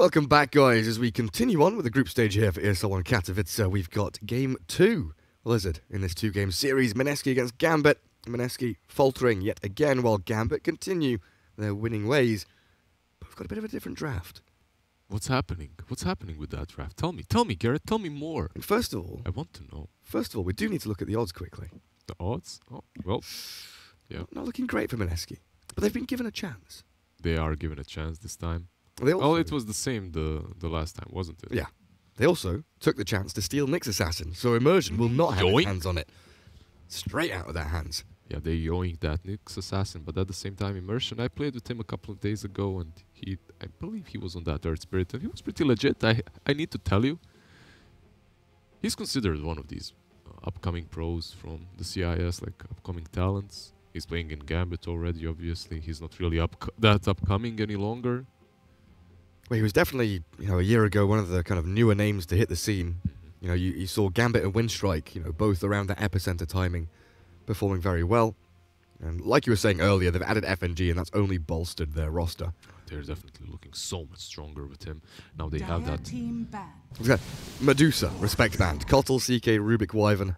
Welcome back, guys, as we continue on with the group stage here for ESL One Katowice. We've got Game 2, Blizzard, in this two-game series. Mineski against Gambit. Mineski faltering yet again, while Gambit continue their winning ways. But we've got a bit of a different draft. What's happening? What's happening with that draft? Tell me, Garrett, tell me more. And first of all... I want to know. First of all, we do need to look at the odds quickly. The odds? Oh, well, yeah. Not looking great for Mineski, but they've been given a chance. They are given a chance this time. Oh, it was the same the last time, wasn't it? Yeah. They also took the chance to steal Nick's assassin, so Immersion will not have their hands on it. Straight out of their hands. Yeah, they yoinked that Nick's assassin, but at the same time, Immersion, I played with him a couple of days ago, and I believe he was on that Earth Spirit, and he was pretty legit. I need to tell you, he's considered one of these upcoming pros from the CIS, like upcoming talents. He's playing in Gambit already, obviously. He's not really that upcoming any longer. Well, he was definitely, a year ago, one of the kind of newer names to hit the scene. You saw Gambit and Windstrike, both around that epicenter timing, performing very well. And like you were saying earlier, they've added FNG, and that's only bolstered their roster. They're definitely looking so much stronger with him. Now they have that... Medusa, Respect Band, Kotl, CK, Rubik, Wyvern.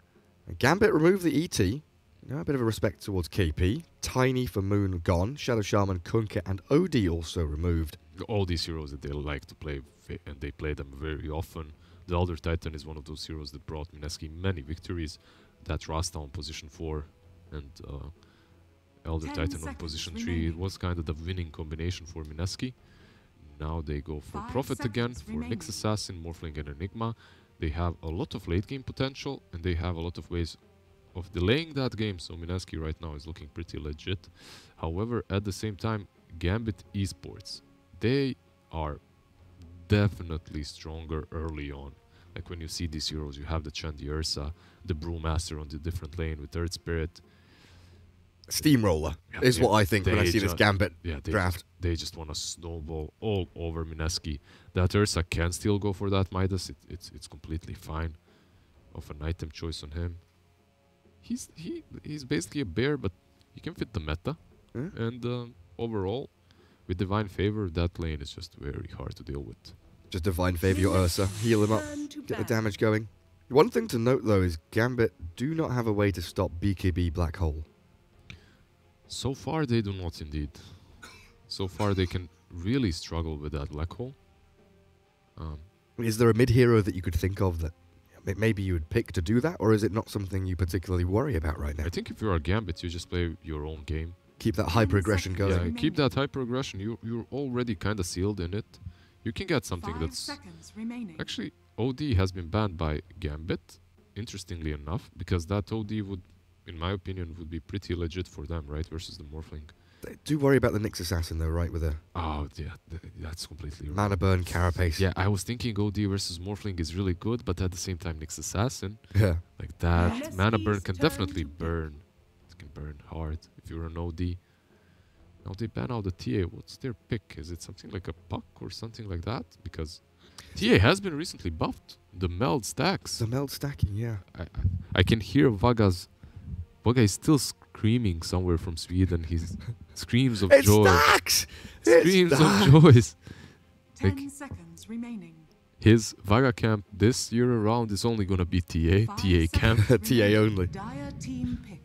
And Gambit removed the ET. A bit of a respect towards KP. Tiny for Moon gone. Shadow Shaman, Kunkka, and OD also removed. All these heroes that they like to play, and they play them very often. The Elder Titan is one of those heroes that brought Mineski many victories. That Rasta on position 4 and Elder Titan on position 3. It was kind of the winning combination for Mineski. Now they go for Prophet again, for Nyx Assassin, Morphling and Enigma. They have a lot of late game potential, and they have a lot of ways of delaying that game, so Mineski right now is looking pretty legit. However, at the same time, Gambit Esports, they are definitely stronger early on. Like when you see these heroes, you have the Chandy Ursa, the Brewmaster on the different lane with Earth Spirit. Steamroller is what I think when I see this Gambit draft. They just want to snowball all over Mineski. That Ursa can still go for that Midas. It's completely fine. Of an item choice on him. He's basically a bear, but he can fit the meta. And overall, with Divine Favor, that lane is just very hard to deal with. Just Divine Favor your Ursa, heal him up, get the damage going. One thing to note though is Gambit do not have a way to stop BKB Black Hole. So far they do not indeed. So far they can really struggle with that Black Hole. Is there a mid hero that you could think of that maybe you would pick to do that, or is it not something you particularly worry about right now? I think if you're a Gambit, you just play your own game. Keep that hyper aggression going. Yeah, keep that hyper aggression. You're already kind of sealed in it. You can get something that's... Actually, OD has been banned by Gambit, interestingly enough, because that OD would, in my opinion, would be pretty legit for them, right, versus the Morphling. They do worry about the Nyx Assassin, though, right, with a... Oh, yeah, that's completely right. Mana Burn, Carapace. Yeah, I was thinking OD versus Morphling is really good, but at the same time, Nyx Assassin, like that, Yes, Mana Burn can definitely burn. It can burn hard if you're an OD. Now they ban out the TA. What's their pick? Is it something like a Puck or something like that? Because TA has been recently buffed. The meld stacks. The meld stacking, yeah. I can hear Vaga's... Vaga is still screaming somewhere from Sweden. His screams of joy. Stacks! Screams of joys. 10 seconds remaining. His Vaga camp this year around is only gonna be TA. TA camp. TA only. Dire team pick.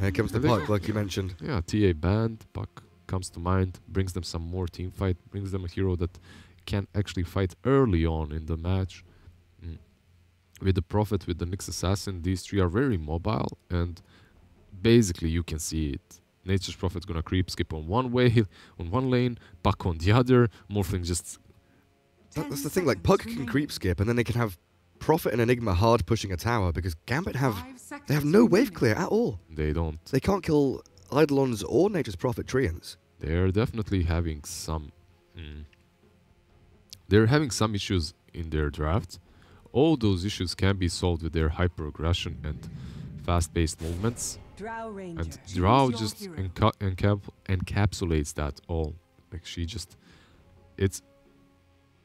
Here comes the Puck, like you mentioned. Yeah, TA banned. Puck comes to mind, brings them some more team fight, brings them a hero that can actually fight early on in the match. With the Prophet, with the Nyx Assassin, these three are very mobile, and basically you can see it. Nature's Prophet's gonna creep skip on one way, on one lane, Puck on the other, Morphling just... That's the thing, like Puck can creep skip, and then they can have Prophet and Enigma hard pushing a tower, because Gambit have no wave clear at all. They don't. They can't kill Eidolons or Nature's Prophet Treants. They're definitely having some... They're having some issues in their draft. All those issues can be solved with their hyper aggression and fast-paced movements. And Drow just encapsulates that all. Like she just... It's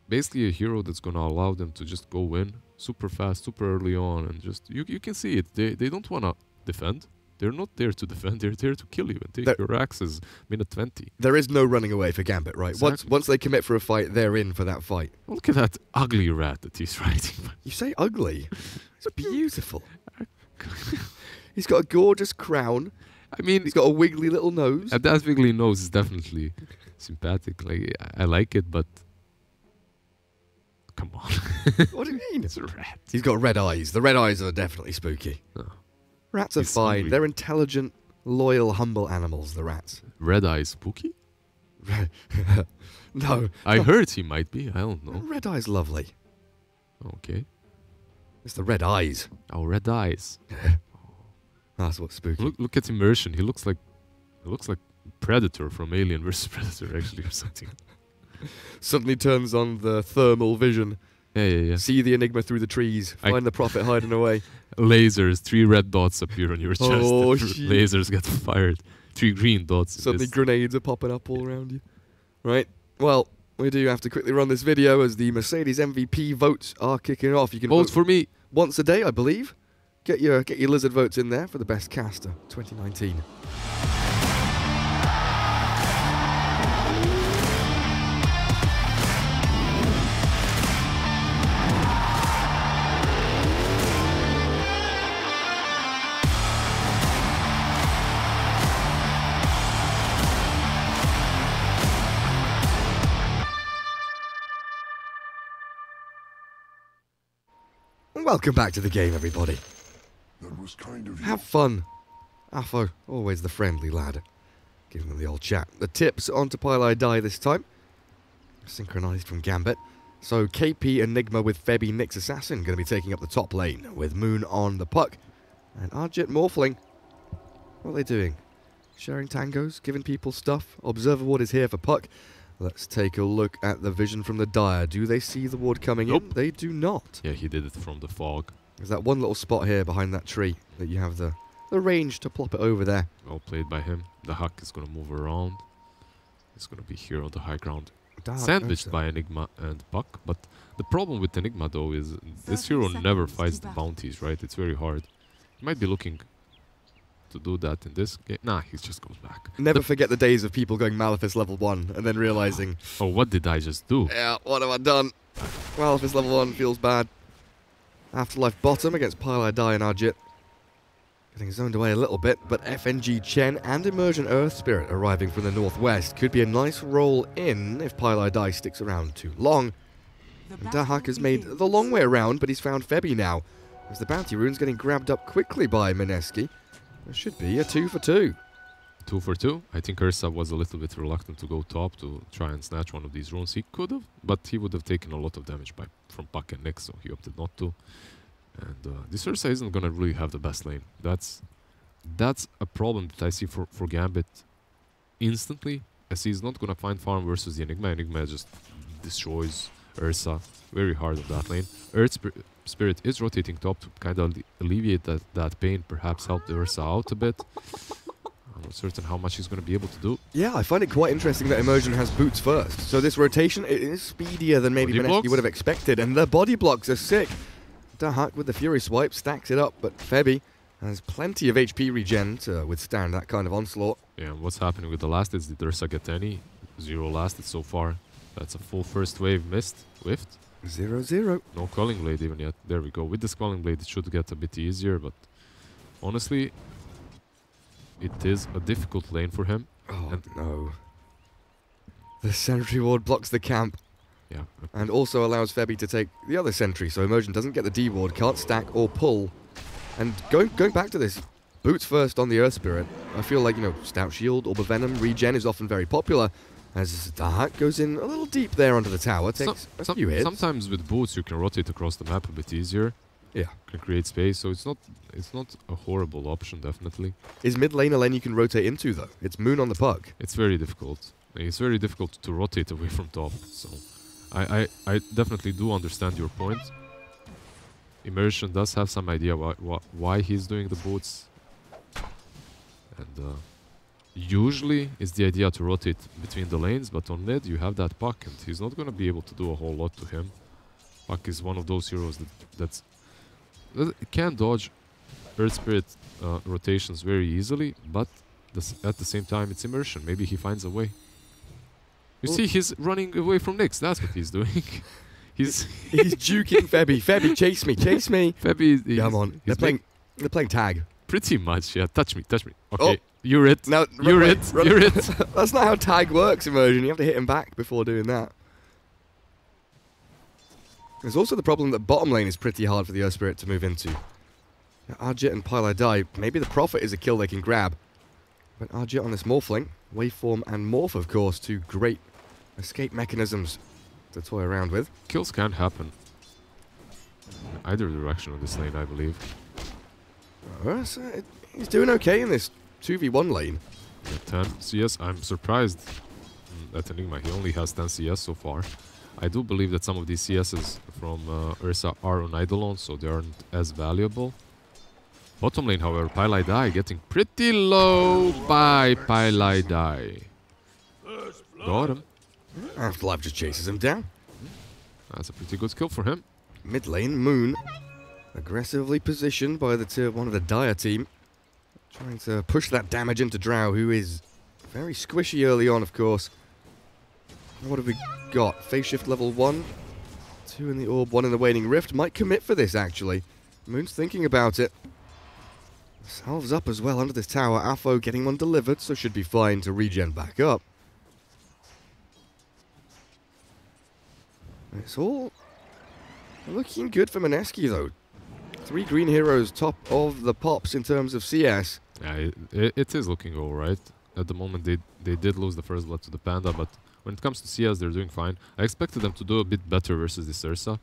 basically a hero that's gonna allow them to just go in super fast, super early on, and just... You can see it. They don't wanna defend. They're not there to defend, they're there to kill you and take your axes minute 20. There is no running away for Gambit, right? Exactly. Once they commit for a fight, they're in for that fight. Look at that ugly rat that he's riding. You say ugly? It's beautiful. He's got a gorgeous crown. I mean, He's got a wiggly little nose. and that wiggly nose is definitely sympathetic. Like, I like it, but come on. What do you mean? It's a rat. He's got red eyes. The red eyes are definitely spooky. Oh. Rats are He's fine. hungry. They're intelligent, loyal, humble animals, the rats. Red eye spooky? No. I heard he might be. I don't know. Red eye's lovely. Okay. It's the red eyes. Oh, red eyes. That's what's spooky. Look at immersion. He looks like Predator from Alien vs Predator, actually, or something. Suddenly turns on the thermal vision. Yeah. See the enigma through the trees. Find the prophet hiding away. Lasers. 3 red dots appear on your chest. Oh, and shit. lasers get fired. 3 green dots. Suddenly grenades are popping up all around you. Right. Well, we do have to quickly run this video as the Mercedes MVP votes are kicking off. You can vote for me. once a day, I believe. Get your lizard votes in there for the best caster 2019. Welcome back to the game, everybody. That was kind of you. Have fun. Affo, always the friendly lad. Giving them the old chat. The tips onto Pile Die this time. Synchronized from Gambit. So KP Enigma with Febby Nyx Assassin going to be taking up the top lane with Moon on the puck. And Arjit Morphling. What are they doing? Sharing tangos? Giving people stuff? Observer Ward is here for puck. Let's take a look at the vision from the Dire. Do they see the ward coming in? They do not. Yeah, he did it from the fog. There's that one little spot here behind that tree that you have the range to plop it over there. Well played by him. The Huck is going to move around. He's going to be here on the high ground. Sandwiched by Enigma and Puck. But the problem with Enigma, though, is this hero never fights the bounties, right? It's very hard. He might be looking to do that in this game. Nah, he just goes back. Never forget the days of people going Malefice level 1 and then realizing, oh, what did I just do? yeah, what have I done? Malefice level 1 feels bad. Afterlife bottom against Pile Die and Arjit. Getting zoned away a little bit, but FNG Chen and Immersion Earth Spirit arriving from the northwest could be a nice roll in if Pile Die sticks around too long. And Dahak has made the long way around, but he's found Febby now, as the bounty rune's getting grabbed up quickly by Mineski. There should be a 2 for 2. 2 for 2. I think Ursa was a little bit reluctant to go top to try and snatch one of these runes. He could have, but he would have taken a lot of damage from Puck and Nyx, so he opted not to. And this Ursa isn't going to really have the best lane. That's a problem that I see for Gambit instantly, as he's not going to find farm versus the Enigma. Enigma just destroys Ursa very hard on that lane. Earth Spirit is rotating top to kind of alleviate that pain, perhaps help the Ursa out a bit. I'm not certain how much he's going to be able to do. Yeah, I find it quite interesting that Immersion has boots first. So this rotation it is speedier than maybe Body Mineski blocks? would have expected, and the body blocks are sick. Dahak with the Fury Swipe stacks it up, but Febby has plenty of HP regen to withstand that kind of onslaught. Yeah, and what's happening with the last is did Ursa get any? 0 lasted so far. That's a full first wave missed. Whiffed. 0-0. No Quelling Blade even yet. There we go. With this Quelling Blade it should get a bit easier, but honestly, it is a difficult lane for him. Oh, And- no. The sentry ward blocks the camp Yeah. and also allows Febby to take the other sentry, so Immersion doesn't get the D ward, can't stack or pull. And going back to this, boots first on the Earth Spirit, I feel like, Stout Shield, Orb of Venom, regen is often very popular, as Dahak goes in a little deep there onto the tower, takes a few hits. Sometimes with boots you can rotate across the map a bit easier. Yeah. Can create space, so it's not a horrible option, definitely. Is mid lane a lane you can rotate into, though? It's Moon on the puck. It's very difficult. It's very difficult to rotate away from top, so I definitely do understand your point. Immersion does have some idea why he's doing the boots. And usually it's the idea to rotate between the lanes, but on mid you have that Puck and he's not going to be able to do a whole lot to him. Puck is one of those heroes that can dodge Earth Spirit rotations very easily, but at the same time, it's immersion. Maybe he finds a way. You see, he's running away from Nyx. That's what he's doing. he's juking Febby. Febby, chase me, chase me. Febby, come on. They're playing tag. Pretty much, yeah. Touch me, touch me. Okay, you're it. No, you're it. You're it. That's not how tag works, Immersion. You have to hit him back before doing that. There's also the problem that bottom lane is pretty hard for the Earth Spirit to move into. Now, Arjit and Pylai, maybe the Prophet is a kill they can grab. But Arjit on this Morphling, Waveform and Morph, of course, two great escape mechanisms to toy around with. Kills can happen. Either direction on this lane, I believe. So he's doing okay in this 2v1 lane. Yeah, 10 CS. I'm surprised at Enigma. He only has 10 CS so far. I do believe that some of these CSs from Ursa are on Eidolon, so they aren't as valuable. Bottom lane, however, Pylai getting pretty low by Pylai. Got him. Afterlife just chases him down. That's a pretty good kill for him. Mid lane, Moon, aggressively positioned by the tier 1 of the Dire team. Trying to push that damage into Drow, who is very squishy early on, of course. What have we got? Phase shift level 1. 2 in the orb, 1 in the waning rift. Might commit for this, actually. Moon's thinking about it. Salves up as well under this tower. Afo getting one delivered, so should be fine to regen back up. It's all looking good for Mineski, though. 3 green heroes top of the pops in terms of CS. Yeah, it is looking alright. At the moment, they did lose the first blood to the Panda, but when it comes to CS, they're doing fine. I expected them to do a bit better versus this Ursa.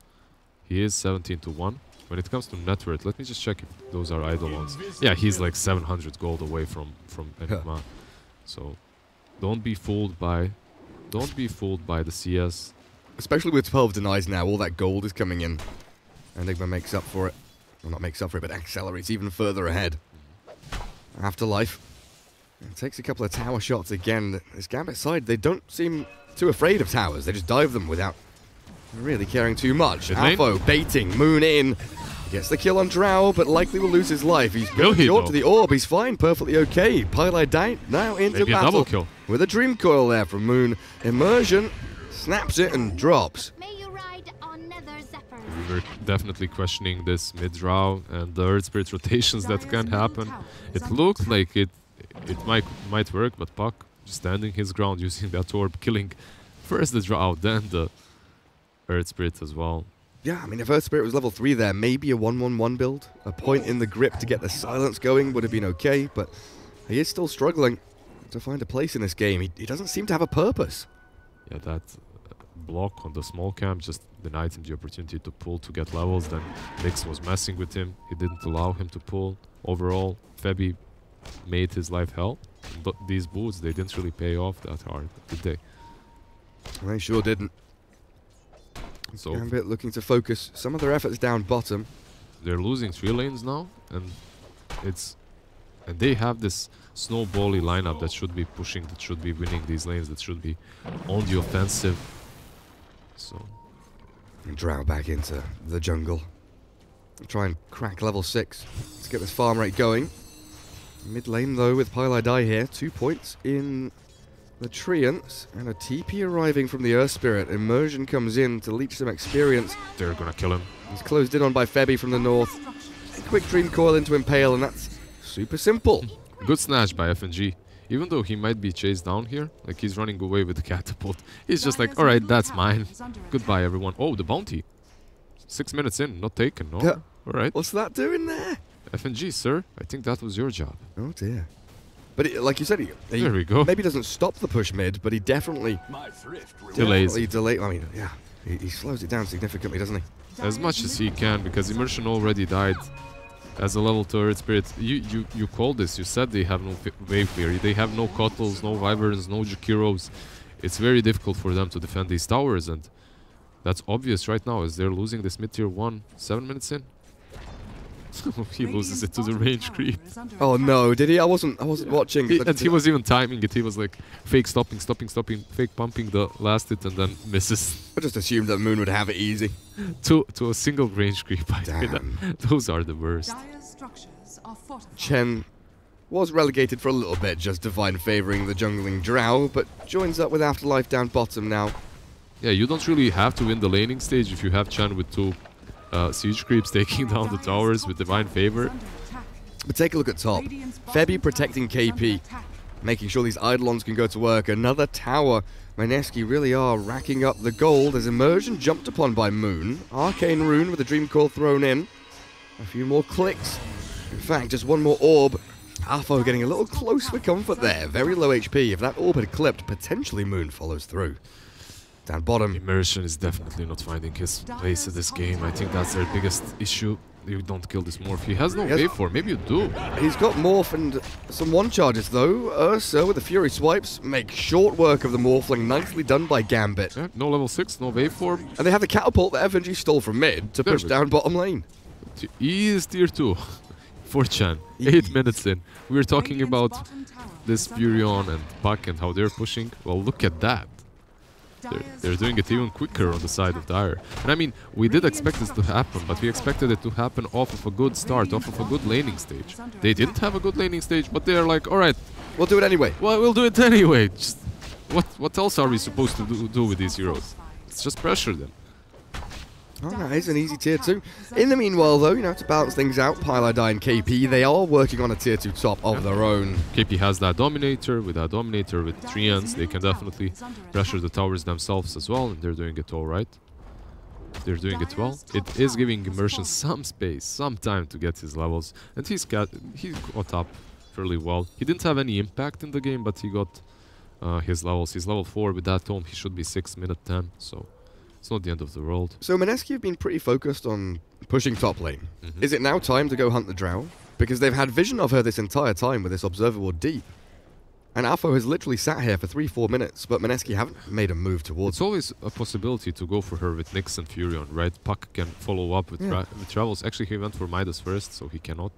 He is 17-1. When it comes to net worth, let me just check if those are Eidolons. Yeah, he's like 700 gold away from Enigma. So don't be fooled by the CS. Especially with 12 denies now, all that gold is coming in. Enigma makes up for it. Well, not makes up for it, but accelerates even further ahead. Afterlife. It takes a couple of tower shots again. This Gambit side, they don't seem too afraid of towers. They just dive them without really caring too much. Afo baiting, Moon in. Gets the kill on Drow, but likely will lose his life. He's going short to the orb. He's fine, perfectly okay. Pylai down, now into maybe battle. A double kill. With a Dream Coil there from Moon. Immersion snaps it and drops. May you ride on nether zephyrs. We were definitely questioning this mid-Drow and the Earth Spirit rotations that can happen. It looked like it might work, but Puck just standing his ground using that orb, killing first the Drow, then the Earth Spirit as well. Yeah, I mean, if Earth Spirit was level 3 there, maybe a 1-1-1 build. A point in the grip to get the silence going would have been okay, but he is still struggling to find a place in this game. He doesn't seem to have a purpose. Yeah, that block on the small camp just denied him the opportunity to pull to get levels. Then Nyx was messing with him. He didn't allow him to pull. Overall, Febby made his life hell. But these boots, they didn't really pay off that hard, did they? They sure didn't. So Gambit looking to focus some of their efforts down bottom. They're losing 3 lanes now, and they have this snowbally lineup that should be pushing, that should be winning these lanes, that should be on the offensive. So And Drow back into the jungle. Try and crack level 6 to get this farm rate going. Mid lane though with Pylai here, 2 points in the Treants, and a TP arriving from the Earth Spirit. Immersion comes in to leech some experience. they're gonna kill him. He's closed in on by Febby from the north. A quick Dream Coil into Impale, and that's super simple. Good snatch by FNG. Even though he might be chased down here, like he's running away with the catapult. He's just like, alright, that's mine. Goodbye, everyone. Oh, the bounty. 6 minutes in, not taken, no? Yeah. Alright. What's that doing there? FNG, sir, I think that was your job. Oh dear. But like you said, he There we go. maybe doesn't stop the push mid, but he definitely Delays. I mean, yeah, he slows it down significantly, doesn't he? As much as he can, because Immersion already died as a level 2 Earth Spirit. You called this, you said they have no wave clear, they have no Cottles, no Wyverns, no Jakiros. It's very difficult for them to defend these towers, and that's obvious right now as they're losing this mid-tier 1 7 minutes in. He loses it to the range creep. Oh no, did he? I wasn't watching. And he was even timing it. He was like fake stopping, fake pumping the last hit and then misses. I just assumed that Moon would have it easy. to a single range creep. Damn. Those are the worst. Dire structures are fortified. Chen was relegated for a little bit, just Divine favouring the jungling Drow, but joins up with Afterlife down bottom now. Yeah, you don't really have to win the laning stage if you have Chen with 2 siege creeps taking down the towers with Divine Favor. But take a look at top. Febby protecting KP, making sure these Eidolons can go to work. Another tower. Mineski really are racking up the gold as Immersion jumped upon by Moon. Arcane Rune with the Dream Core thrown in. A few more clicks. In fact, just one more orb. Alpha getting a little close for comfort there. Very low HP. If that orb had clipped, potentially Moon follows through. Down bottom. Immersion is definitely not finding his place in this game. I think that's their biggest issue. You don't kill this Morph. He has no wave for. Maybe you do. He's got Morph and some one charges though. Ursa with the Fury swipes make short work of the Morphling. Nicely done by Gambit. Yeah, no level 6, no wave for. And they have the catapult that FNG stole from mid to push down bottom lane. He is tier 2 for Chen. 8 minutes in. We were talking about this Furion and Puck and how they're pushing. Well, look at that. They're doing it even quicker on the side of Dire. And I mean, we did expect this to happen, but we expected it to happen off of a good start, off of a good laning stage. They didn't have a good laning stage, but they're like, alright, we'll do it anyway. Well, we'll do it anyway. Just what else are we supposed to do with these heroes? Let's just pressure them. Alright, it's an easy tier 2. In the meanwhile though, you know, to balance things out, Pylai and KP, they are working on a tier 2 top of their own. KP has that Dominator. With Treants, they can definitely pressure the towers themselves as well, and they're doing it alright. They're doing it well. It is giving Immersion some space, some time to get his levels, and he caught up fairly well. He didn't have any impact in the game, but he got his levels. He's level 4 with that tome. He should be 6 minute 10, so it's not the end of the world. So Mineski have been pretty focused on pushing top lane. Is it now time to go hunt the Drow? Because they've had vision of her this entire time with this Observer Ward deep. And Alpha has literally sat here for 3-4 minutes, but Mineski haven't made a move towards It's always a possibility to go for her with Nyx and Furion, right? Puck can follow up with, with Travels. Actually, he went for Midas first, so he cannot.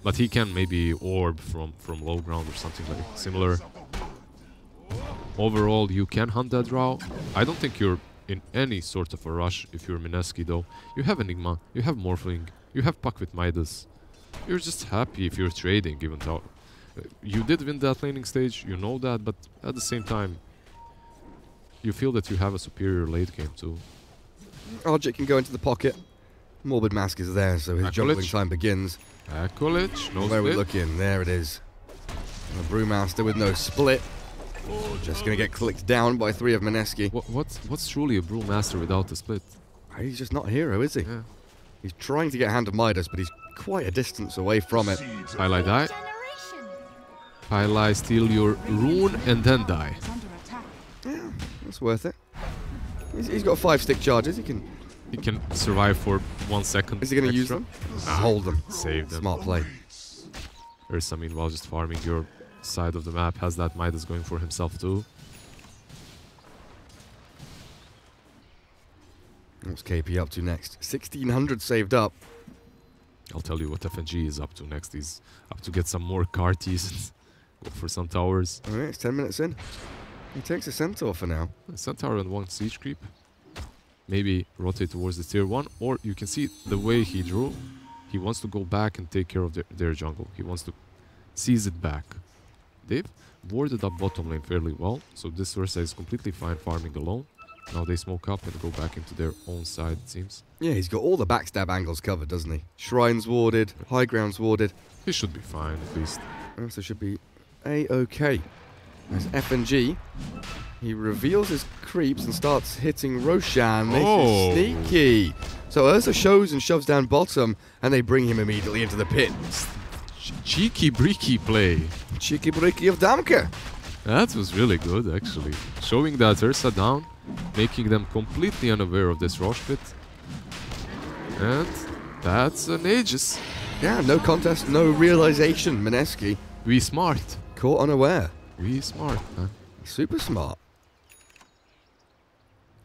But he can maybe orb from low ground or something like similar. Overall, you can hunt that Drow. I don't think you're in any sort of a rush if you're Mineski though. You have Enigma, you have Morphling, you have Puck with Midas. You're just happy if you're trading, even though you did win that laning stage, you know that, but at the same time you feel that you have a superior late game too. Arjit can go into the pocket. Morbid Mask is there, so his juggling time begins. Acolyte, no Where are we split. looking? There it is. A Brewmaster with no split. Just gonna get clicked down by 3 of Mineski. What's truly a Brewmaster without a split? He's just not a hero, is he? Yeah. He's trying to get a hand of Midas, but he's quite a distance away from it. Pylai die. Generation. Pylai steal your rune and then die. Yeah, that's worth it. He's got 5 stick charges. He can survive for 1 second. Is he gonna use extra. them? Hold them. Save them. Smart play. Ursa, meanwhile, just farming your side of the map, has that Midas going for himself too. What's KP up to next? 1600 saved up. I'll tell you what FNG is up to next. He's up to get some more carties and go for some towers. Alright, it's 10 minutes in. He takes a Centaur for now. A Centaur and 1 siege creep. Maybe rotate towards the tier 1, or you can see the way he drew. He wants to go back and take care of their jungle. He wants to seize it back. They've warded up bottom lane fairly well, so this Ursa is completely fine farming alone. Now they smoke up and go back into their own side, it seems. Yeah, he's got all the backstab angles covered, doesn't he? Shrines warded, high grounds warded. He should be fine, at least. Also should be A-okay. There's FNG. He reveals his creeps and starts hitting Roshan. This is sneaky. So Ursa shows and shoves down bottom, and they bring him immediately into the pit. Cheeky breaky play. Cheeky breaky of Damka. That was really good, actually. Showing that Ursa down, making them completely unaware of this Rosh pit. And that's an Aegis. Yeah, no contest, no realization, Mineski. We smart. Caught unaware. We smart, man. Super smart.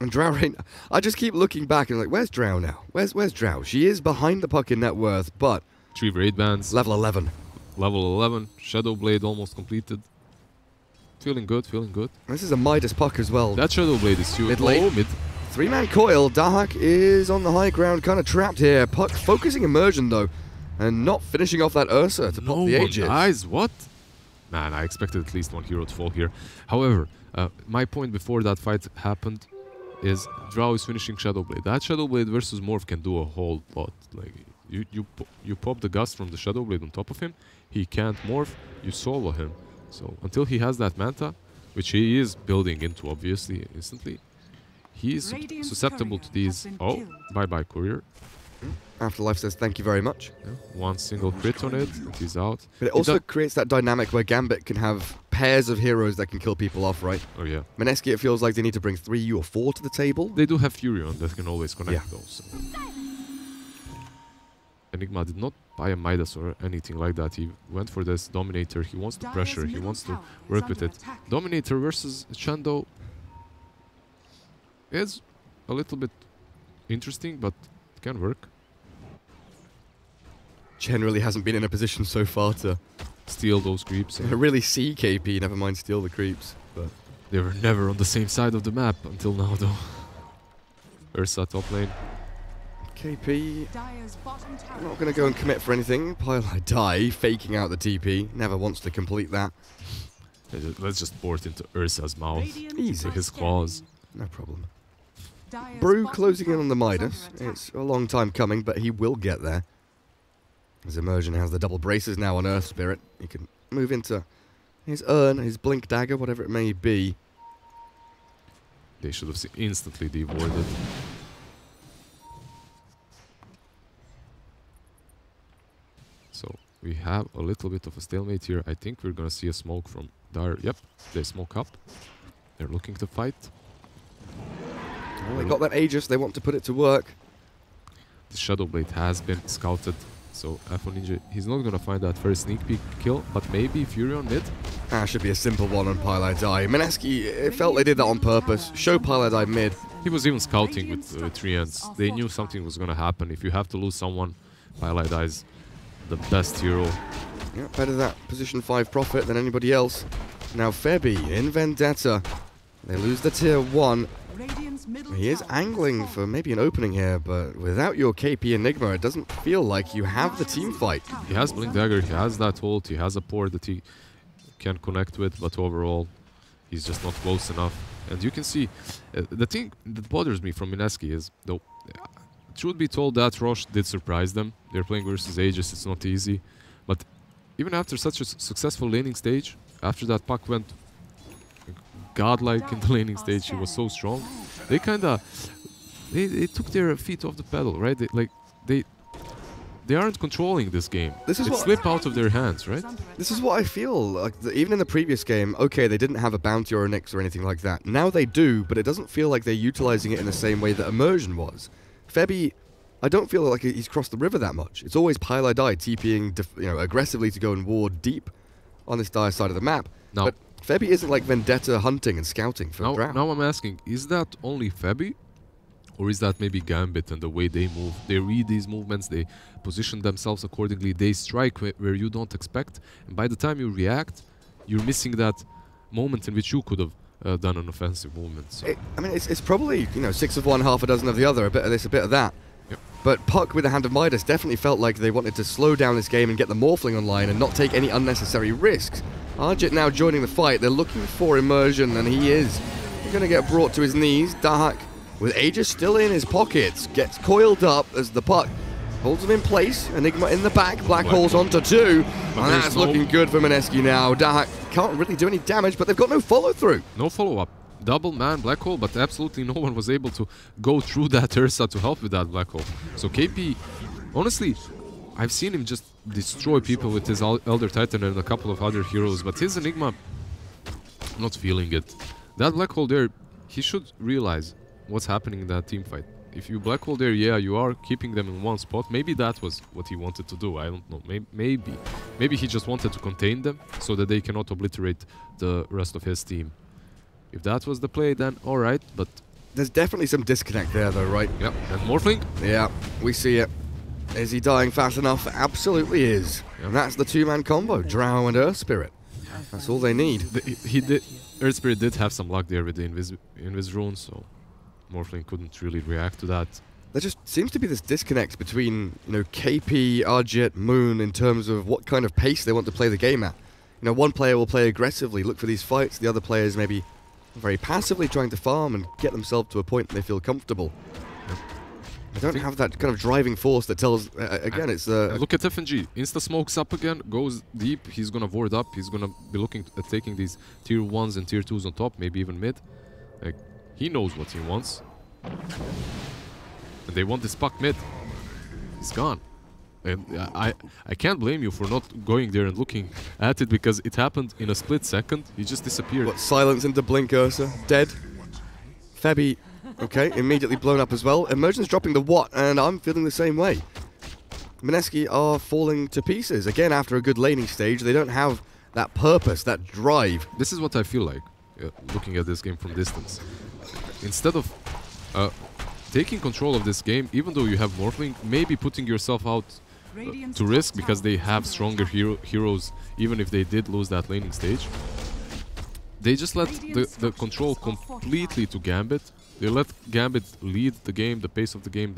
And Drow Rain, I just keep looking back and like, where's Drow now? Where's Drow? She is behind the puck in net worth, but 3 raid bands. level 11. Level 11. Shadow Blade almost completed. Feeling good, feeling good. This is a Midas puck as well. That Shadow Blade is too Mid lane. low. Mid. 3-man coil. Dahak is on the high ground, kind of trapped here. Puck focusing immersion though. And not finishing off that Ursa to pop the Aegis. Guys, what? Man, I expected at least one hero to fall here. However, my point before that fight happened is Drow is finishing Shadowblade. That Shadowblade versus Morph can do a whole lot. Like you pop the Gust from the Shadowblade on top of him, he can't Morph, you solo him. So until he has that Manta, which he is building into obviously instantly, he is susceptible to these. Oh, bye-bye Courier. Afterlife says thank you very much. Yeah, one single crit on it, and he's out. But it also creates that dynamic where Gambit can have pairs of heroes that can kill people off, right? Oh yeah. Mineski, it feels like they need to bring 3 or 4 to the table. They do have Furion that can always connect Yeah. those. So. Enigma did not buy a Midas or anything like that. He went for this Dominator. He wants to pressure. He wants to work with it. Dominator versus Chando is a little bit interesting, but it can work. Generally hasn't been in a position so far to Steal those creeps. really see KP, never mind steal the creeps. But They were never on the same side of the map until now, though. Ursa top lane. KP Dire's bottom tower not going to go and commit for anything. Pylai die, faking out the TP. Never wants to complete that. Let's just port into Ursa's mouth. Easy. With his claws. No problem. Dire's Brew bottom closing in tower on the is under Midas. attack. It's a long time coming, but he will get there. As Immersion has the double braces now on Earth Spirit, he can move into his Urn, his Blink Dagger, whatever it may be. They should have instantly devoided. So we have a little bit of a stalemate here. I think we're gonna see a smoke from Dire. Yep, they smoke up. They're looking to fight. Well, they got that Aegis, they want to put it to work. The Shadowblade has been scouted. So Afro Ninja, he's not gonna find that first sneak peek kill, but maybe Furion mid. Should be a simple one on Pylai die. Mineski, it felt they did that on purpose. Show Pylai die mid. He was even scouting with 3 ends. They knew something was gonna happen. If you have to lose someone, Pylai dies the best hero. Yeah, better that position 5 profit than anybody else. Now Febby in Vendetta. They lose the tier 1. Radiant's middle He is tower angling has for fallen. maybe an opening here, but without your KP Enigma, it doesn't feel like you have the team fight. He has Blink Dagger, he has that ult, he has a port that he can connect with, but overall, he's just not close enough. And you can see, the thing that bothers me from Mineski is, though, truth be told, that Roche did surprise them. They're playing versus Aegis, it's not easy. But even after such a successful laning stage, after that Puck went godlike in the laning stage, he was so strong. They kinda, they took their feet off the pedal, right? They aren't controlling this game. This is it what- slipped out of their hands, right? This is what I feel. Like even in the previous game, okay, they didn't have a bounty or a Nyx or anything like that. Now they do, but it doesn't feel like they're utilizing it in the same way that Immersion was. Febby, I don't feel like he's crossed the river that much. It's always Pylai die, TPing aggressively to go and ward deep on this dire side of the map. Now- But Febby isn't like Vendetta hunting and scouting for Drow. Now I'm asking, is that only Febby? Or is that maybe Gambit and the way they move? They read these movements, they position themselves accordingly, they strike where you don't expect, and by the time you react, you're missing that moment in which you could have done an offensive movement. So. I mean, it's probably, 6 of one, half a dozen of the other, a bit of this, a bit of that. Yep. But Puck with the Hand of Midas definitely felt like they wanted to slow down this game and get the Morphling online and not take any unnecessary risks. Arjit now joining the fight. They're looking for Immersion, and he is. He's going to get brought to his knees. Dahak, with Aegis still in his pockets, gets coiled up as the Puck holds him in place. Enigma in the back. Black Hole's onto 2. And there's that's no- looking good for Mineski now. Dahak can't really do any damage, but they've got no follow-through. No follow-up. Double man black hole, but absolutely no one was able to go through that Ursa to help with that black hole. So KP, honestly, I've seen him just destroy people with his Elder Titan and a couple of other heroes, but his Enigma, I'm not feeling it. That black hole there, he should realize what's happening in that team fight. If you black hole there, yeah, you are keeping them in one spot. Maybe that was what he wanted to do. I don't know. Maybe he just wanted to contain them so that they cannot obliterate the rest of his team. If that was the play, then alright, but... There's definitely some disconnect there, though, right? Yep, and Morphling? Yeah, we see it. Is he dying fast enough? Absolutely is. And that's the 2-man combo, Drow and Earth Spirit. That's all they need. Earth Spirit did have some luck there with the Invis rune, so Morphling couldn't really react to that. there just seems to be this disconnect between, KP, Arjit, Moon in terms of what kind of pace they want to play the game at. One player will play aggressively, look for these fights. The other players maybe very passively trying to farm and get themselves to a point they feel comfortable. I don't have that kind of driving force that tells, again, it's... Look at FNG. Insta smokes up again, goes deep. He's going to ward up. He's going to be looking at taking these tier 1s and tier 2s on top, maybe even mid. Like, he knows what he wants. And they want this puck mid. He's gone. And I can't blame you for not going there and looking at it, because it happened in a split second. He just disappeared. What, silence into Blink Ursa? Dead. Febby, okay, immediately blown up as well. Emergence dropping the what, and I'm feeling the same way. Mineski are falling to pieces. Again, after a good laning stage, they don't have that purpose, that drive. This is what I feel like, looking at this game from distance. Instead of taking control of this game, even though you have Morphling, maybe putting yourself out to risk, because they have stronger heroes, even if they did lose that laning stage. They just let the control completely to Gambit. They let Gambit lead the game, the pace of the game.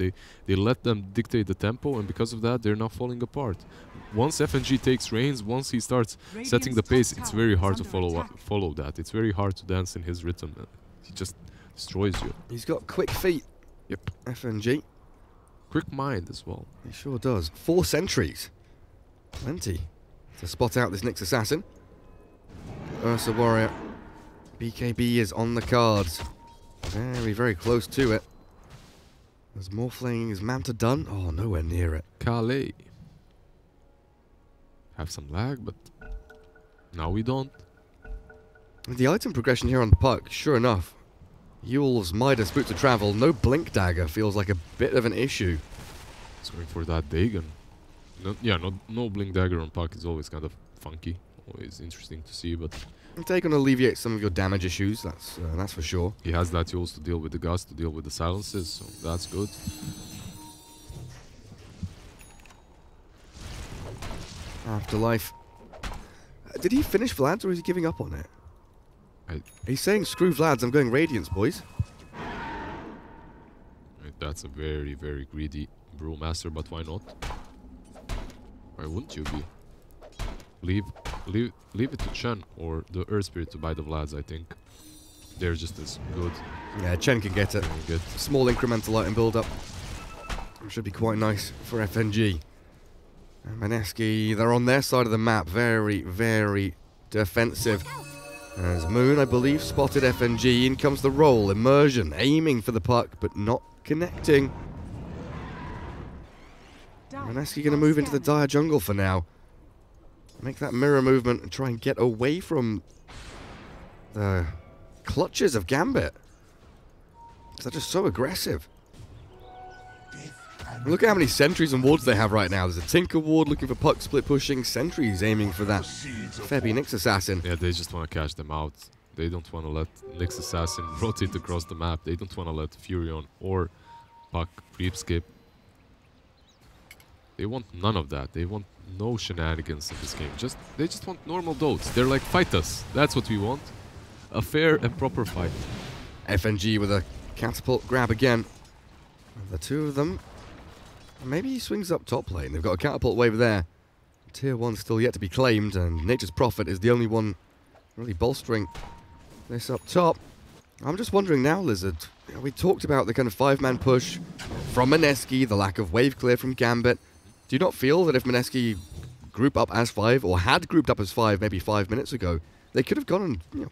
They let them dictate the tempo, and because of that, they're now falling apart. Once FNG takes reins, once he starts setting the pace, it's very hard to follow that. It's very hard to dance in his rhythm. He just destroys you. He's got quick feet. Yep. FNG. Quick mind as well. He sure does. 4 sentries. Plenty to spot out this Nyx assassin. Ursa warrior. BKB is on the cards. Very, very close to it. There's Morphling. Is Manta done? Oh, nowhere near it. Calais. Have some lag, but now we don't. The item progression here on the puck, sure enough. Yule's Midas Boots of Travel, no Blink Dagger feels like a bit of an issue. It's going for that Dagon. No Blink Dagger on puck is always kind of funky. Always interesting to see, but... Dagon alleviates some of your damage issues, that's for sure. He has that Yules to deal with the Gust, to deal with the silences, so that's good. Afterlife. Did he finish Vlad's, or is he giving up on it? He's saying, screw Vlad's, I'm going Radiance, boys. That's a very, very greedy Brewmaster, but why not? Why wouldn't you be? Leave it to Chen or the Earth Spirit to buy the Vlads, I think. They're just as good. Yeah, Chen can get it. Small incremental item build-up. Should be quite nice for FNG. And Mineski, they're on their side of the map. Very, very defensive. As Moon, I believe, spotted FNG. In comes the roll. Immersion, aiming for the puck, but not connecting. Mineski going to move into the dire jungle for now. Make that mirror movement and try and get away from the clutches of Gambit. They're just so aggressive. Look at how many sentries and wards they have right now. There's a Tinker ward looking for puck split pushing. Sentries aiming for that Febby Nyx assassin. Yeah, they just want to cash them out. They don't want to let Nyx assassin rotate across the map. They don't want to let Furion or puck creep skip. They want none of that. They want no shenanigans in this game. They just want normal dotes. They're like, fight us. That's what we want. A fair and proper fight. FNG with a catapult grab again. The two of them. Maybe he swings up top lane. They've got a catapult wave there. Tier 1 still yet to be claimed, and Nature's Prophet is the only one really bolstering this up top. I'm just wondering now, Lizard. We talked about the kind of 5-man push from Mineski, the lack of wave clear from Gambit. Do you not feel that if Mineski group up as 5, or had grouped up as 5 maybe 5 minutes ago, they could have gone and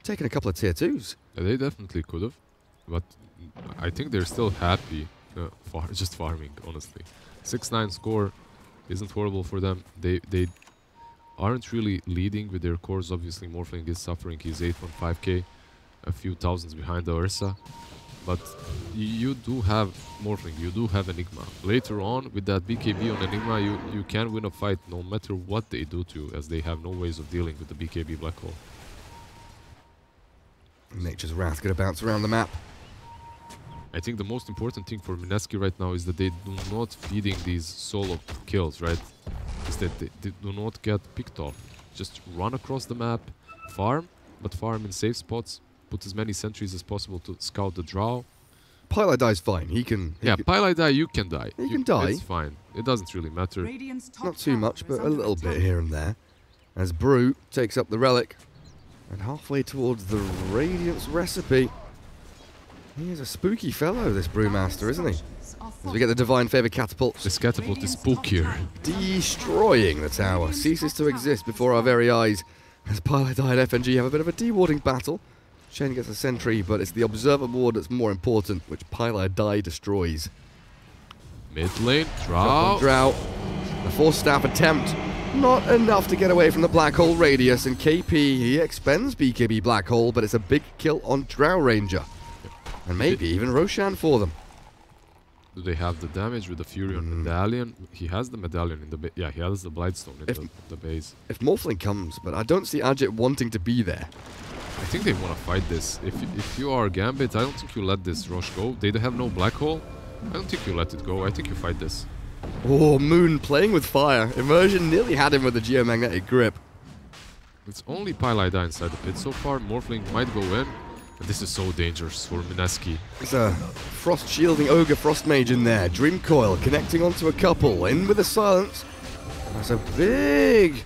taken a couple of tier 2s? Yeah, they definitely could have, but I think they're still happy just farming, honestly. 6-9 score isn't horrible for them. They aren't really leading with their cores. Obviously, Morphling is suffering. He's 8.5k, a few thousands behind the Ursa. But you do have Morphling, you do have Enigma. Later on, with that BKB on Enigma, you can win a fight no matter what they do to you, as they have no ways of dealing with the BKB Black Hole. Nature's Wrath gonna bounce around the map. I think the most important thing for Mineski right now is that they do not feeding these solo kills, right? Is that they do not get picked off. Just run across the map, farm, but farm in safe spots. Put as many sentries as possible to scout the draw. Pila dies fine. He can... Yeah, Pila die, you can die. He can die. It's fine. It doesn't really matter. Radiant's top Not too much, tower is but a under little bit attack. here and there. As Brew takes up the relic. And halfway towards the Radiance recipe. He is a spooky fellow, this Brewmaster, isn't he? As we get the Divine Favor Catapult. This catapult is spookier. Destroying the tower. Ceases to exist before our very eyes. As Pila Die and FNG have a bit of a dewarding battle. Shane gets a sentry, but it's the Observer Ward that's more important, which Pila Die destroys. Mid lane, Drop Drow. on Drow. The Force Staff attempt. Not enough to get away from the Black Hole Radius, and KP, he expends BKB Black Hole, but it's a big kill on Drow Ranger. And maybe even Roshan for them. Do they have the damage with the Fury on Medallion? He has the Medallion in the yeah, he has the Blightstone in the base. If Morphling comes, but I don't see Ajit wanting to be there. I think they want to fight this. If you are Gambit, I don't think you let this rush go. They have no Black Hole. I don't think you let it go. I think you fight this. Oh, Moon playing with fire. Immersion nearly had him with the geomagnetic grip. It's only Pila Die inside the pit so far. Morphling might go in. And this is so dangerous for Mineski. There's a Frost Shielding Ogre Frost Mage in there. Dream Coil connecting onto a couple. In with the silence. That's a big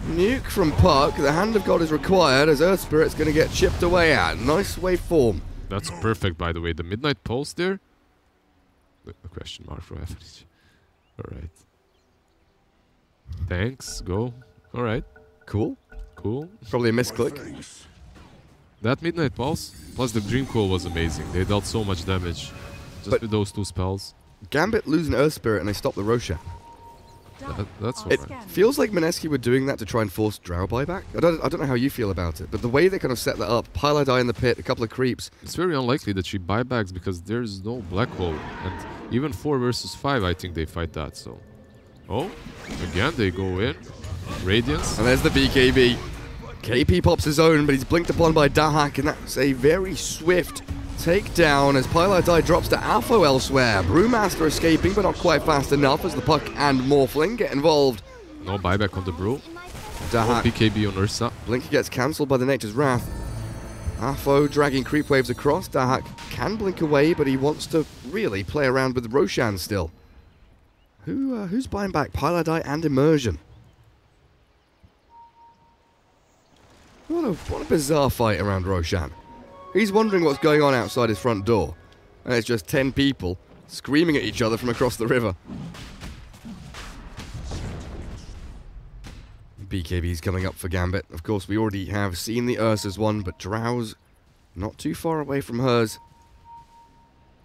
nuke from Puck. The Hand of God is required as Earth Spirit's going to get chipped away at. Nice waveform. That's perfect, by the way. The Midnight Pulse there. A question mark for FNG. Alright. Thanks. Go. Alright. Cool. Cool. Probably a misclick. Thanks. That Midnight Pulse, plus the Dream Coil was amazing. They dealt so much damage just But with those two spells. Gambit lose an Earth Spirit and they stop the Roshan. That's It alright. feels like Mineski were doing that to try and force Drow buyback. I don't know how you feel about it, but the way they kind of set that up, Pila Die in the pit, a couple of creeps. It's very unlikely that she buybacks because there's no Black Hole. And even 4 versus 5, I think they fight that, so... Oh, again they go in. Radiance. And there's the BKB. KP pops his own, but he's blinked upon by Dahak, and that's a very swift takedown as Pila Die drops to Alpha elsewhere. Brewmaster escaping, but not quite fast enough as the Puck and Morphling get involved. No buyback on the Brew. Dahak, BKB on Ursa. blink gets cancelled by the Nature's Wrath. Alpha dragging creep waves across. Dahak can blink away, but he wants to really play around with Roshan still. Who's buying back Pila Die and Immersion? What a bizarre fight around Roshan. He's wondering what's going on outside his front door. And it's just 10 people screaming at each other from across the river. BKB's coming up for Gambit. Of course, we already have seen the Ursa's one, but Drow's not too far away from hers.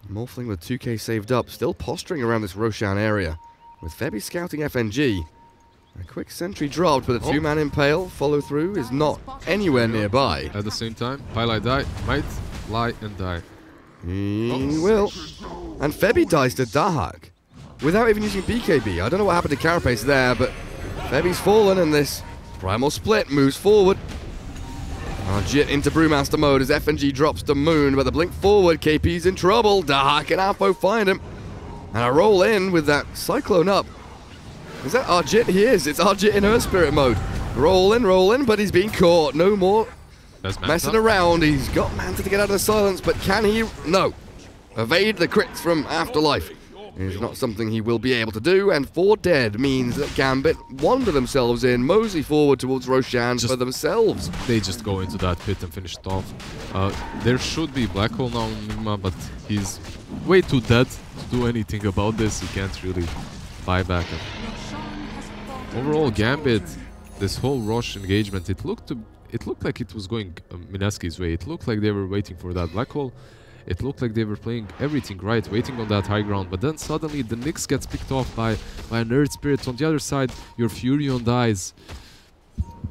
Morphling with 2k saved up, still posturing around this Roshan area. With Febby scouting FNG. A quick sentry dropped, but a 2-man impale follow-through is not anywhere nearby. At the same time, Pila Die might lie and die. He will. And Febby dies to Dahak. Without even using BKB. I don't know what happened to Carapace there, but Febby's fallen and this Primal Split moves forward. Jit into Brewmaster mode as FNG drops to Moon, but the blink forward, KP's in trouble. Dahak and Alpho find him. And I roll in with that Cyclone up. Is that Arjit? He is. It's Arjit in Earth Spirit mode. Rolling, but he's been caught. No more messing around. He's got Manta to get out of the silence, but can he? No. Evade the crits from Afterlife. It's not something he will be able to do, and 4 dead means that Gambit wander themselves in, mosey forward towards Roshan for themselves. They just go into that pit and finish it off. There should be Black Hole now on Nigma, but he's way too dead to do anything about this. He can't really buy back. Overall, Gambit, this whole rush engagement, it looked like it was going Mineski's way. It looked like they were waiting for that Black Hole. It looked like they were playing everything right, waiting on that high ground. But then suddenly the Nyx gets picked off by an Earth Spirit. On the other side, your Furion dies.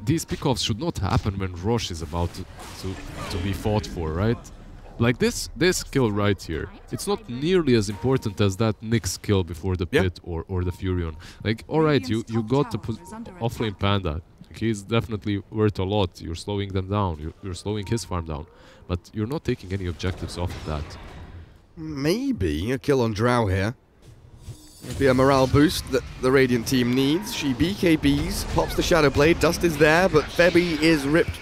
These pickoffs should not happen when Rosh is about to be fought for, right? Like this kill right here, it's not nearly as important as that Nyx kill before the pit or the Furion. Like, alright, you got the offlane Panda. He's definitely worth a lot. You're slowing them down. You're slowing his farm down. But you're not taking any objectives off of that. Maybe a kill on Drow here. Maybe a morale boost that the Radiant team needs. She BKBs, pops the Shadow Blade. Dust is there, but Febby is ripped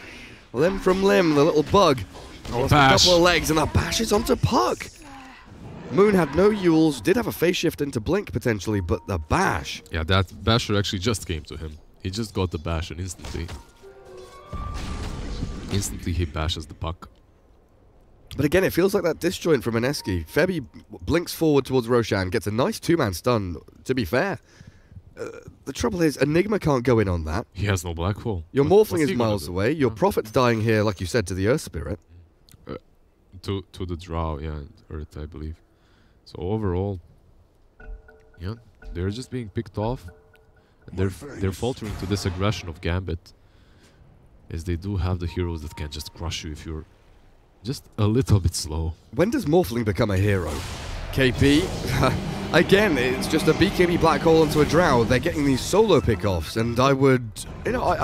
limb from limb. The little bug. Oh, a couple of legs, and that bashes onto Puck. Moon had no Yules, did have a phase shift into Blink potentially, but the bash. Yeah, that basher actually just came to him. He just got the bash and instantly he bashes the puck. But again, it feels like that disjoint from Mineski. Febby blinks forward towards Roshan, gets a nice two-man stun, to be fair. The trouble is, Enigma can't go in on that. He has no black hole. Your What's Morphling he is gonna miles do? away. Your Prophet's dying here, like you said, to the Earth Spirit. To the draw, yeah, and Earth, I believe. So overall, yeah, they're just being picked off. They're faltering to this aggression of Gambit, as they do have the heroes that can just crush you if you're just a little bit slow. When does Morphling become a hero? KP? Again, it's just a BKB black hole into a drow. They're getting these solo pickoffs, and I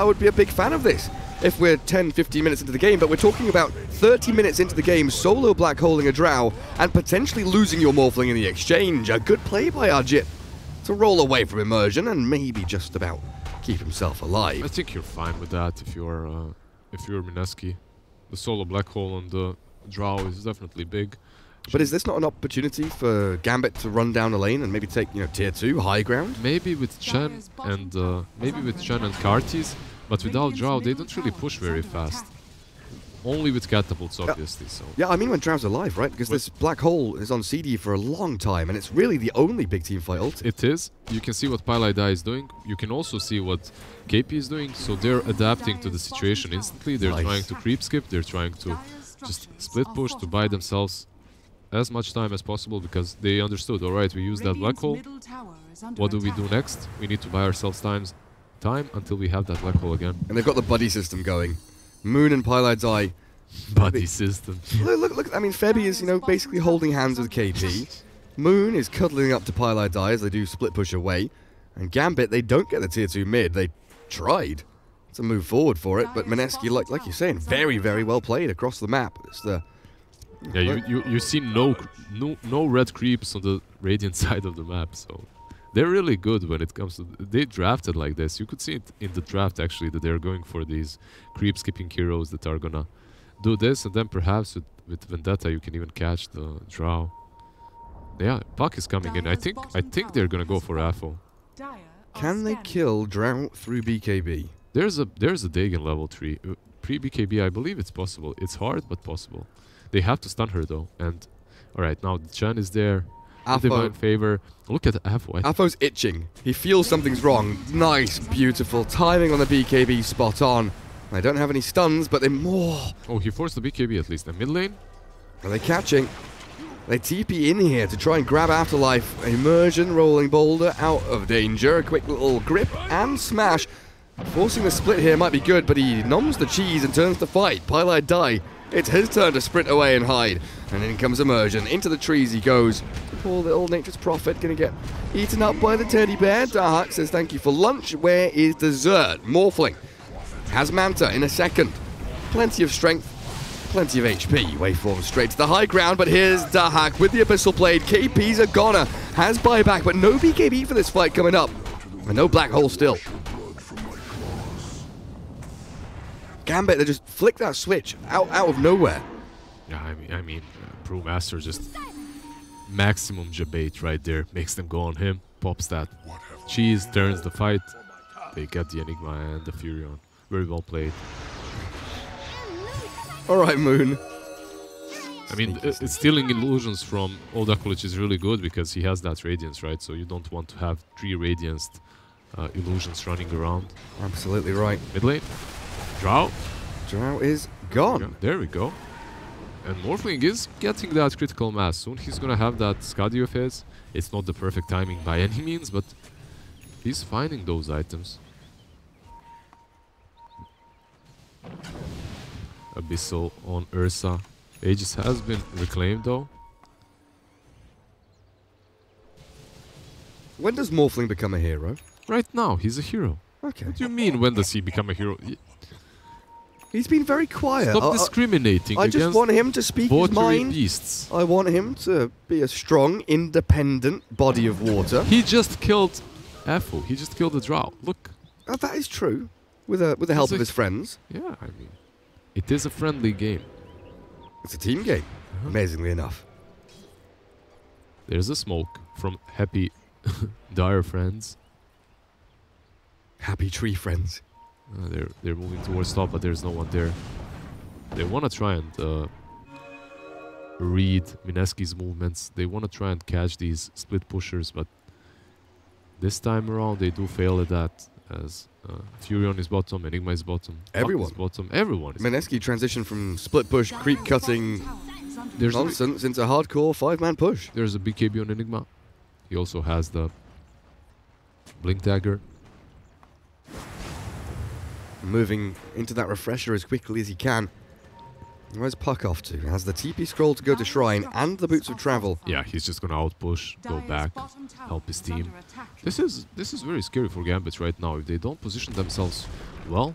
would be a big fan of this if we're 10, 15 minutes into the game, but we're talking about 30 minutes into the game, solo black holing a drow, and potentially losing your Morphling in the exchange. A good play by Arjit to roll away from immersion and maybe just about keep himself alive. I think you're fine with that if you're Mineski. The solo black hole on the draw is definitely big. But is this not an opportunity for Gambit to run down a lane and maybe take, tier 2 high ground? Maybe with Chen and Kartis, but without Drow they don't really push very fast. Only with catapults, obviously. So yeah, I mean when Drow's alive, right? Because this black hole is on CD for a long time, and it's really the only big team fight ult. it is. You can see what Pylai Dai is doing. You can also see what KP is doing. So they're adapting to the situation instantly. They're Nice. trying to creep skip. They're trying to just split push to buy themselves as much time as possible because they understood. All right, we use that black hole. What do we do next? We need to buy ourselves time until we have that black hole again. And they've got the buddy system going. Moon and Pylide's Eye. Buddy system. Look, I mean, Febby is, basically holding hands with KP. Moon is cuddling up to Pylide's Eye as they do split push away. And Gambit, they don't get the tier 2 mid. They tried to move forward for it, but Mineski, like you're saying, very, very well played across the map. It's the... Yeah, you see no red creeps on the Radiant side of the map, so they're really good when it comes to... They drafted like this. You could see it in the draft, actually, that they're going for these creep-skipping heroes that are gonna do this, and then perhaps with Vendetta you can even catch the Drow. Yeah, Puck is coming in. I think they're gonna go for AFO. Can they kill Drow through BKB? There's a Dagon level 3. Pre-BKB, I believe it's possible. It's hard, but possible. They have to stun her, though. And, alright, now the Chan is there. Divine Favor. Look at AFO. AFO's itching. He feels something's wrong. Nice, beautiful timing on the BKB, spot on. They don't have any stuns, but they're more. Oh, he forced the BKB at least. And mid lane? Are they catching? They TP in here to try and grab Afterlife. Immersion, rolling boulder, out of danger. A quick little grip and smash. Forcing the split here might be good, but he noms the cheese and turns to fight. Pylai die. It's his turn to sprint away and hide. And in comes Immersion. Into the trees he goes. Poor little Nature's Prophet gonna get eaten up by the teddy bear. Dahak says thank you for lunch. Where is dessert? Morphling has Manta in a second. Plenty of strength, plenty of HP. Waveform straight to the high ground, but here's Dahak with the Abyssal Blade. KP's a goner. Has buyback, but no BKB for this fight coming up. And no black hole still. Gambit, they just flick that switch out of nowhere. Yeah, I mean, Brewmaster just maximum jabait right there. Makes them go on him. Pops that cheese, turns the fight. They get the Enigma and the Furion. Very well played. Alright, Moon. I mean, stealing illusions from Old Akulich is really good because he has that Radiance, right? So you don't want to have 3 Radianced illusions running around. Absolutely right. Mid lane. Drow. Drow is gone. Yeah, there we go. And Morphling is getting that critical mass. Soon he's gonna have that Skadi of his. It's not the perfect timing by any means, but he's finding those items. Abyssal on Ursa. Aegis has been reclaimed though. When does Morphling become a hero? Right now, he's a hero. Okay. What do you mean, when does he become a hero? He's been very quiet. Stop discriminating I against just want him to speak his watery mind. beasts. I want him to be a strong, independent body of water. He just killed Afu. He just killed a Drow. Look. That is true. With the help of his friends. Yeah, I mean, it is a friendly game. It's a team game, amazingly enough. There's a smoke from happy Dire friends. Happy tree friends. They're moving towards top, but there's no one there. They want to try and read Mineski's movements. They want to try and catch these split pushers, but this time around they do fail at that. As Furion is bottom, Enigma is bottom, Everyone. Puck is bottom, everyone is Mineski transitioned from split push, creep cutting There's nonsense into hardcore 5-man push. There's a BKB on Enigma. He also has the Blink Dagger. Moving into that refresher as quickly as he can. Where's Puck off to? Has the TP scroll to go to Shrine and the Boots of Travel. Yeah, he's just gonna outpush, go back, help his team. This is very scary for Gambit right now. If they don't position themselves well,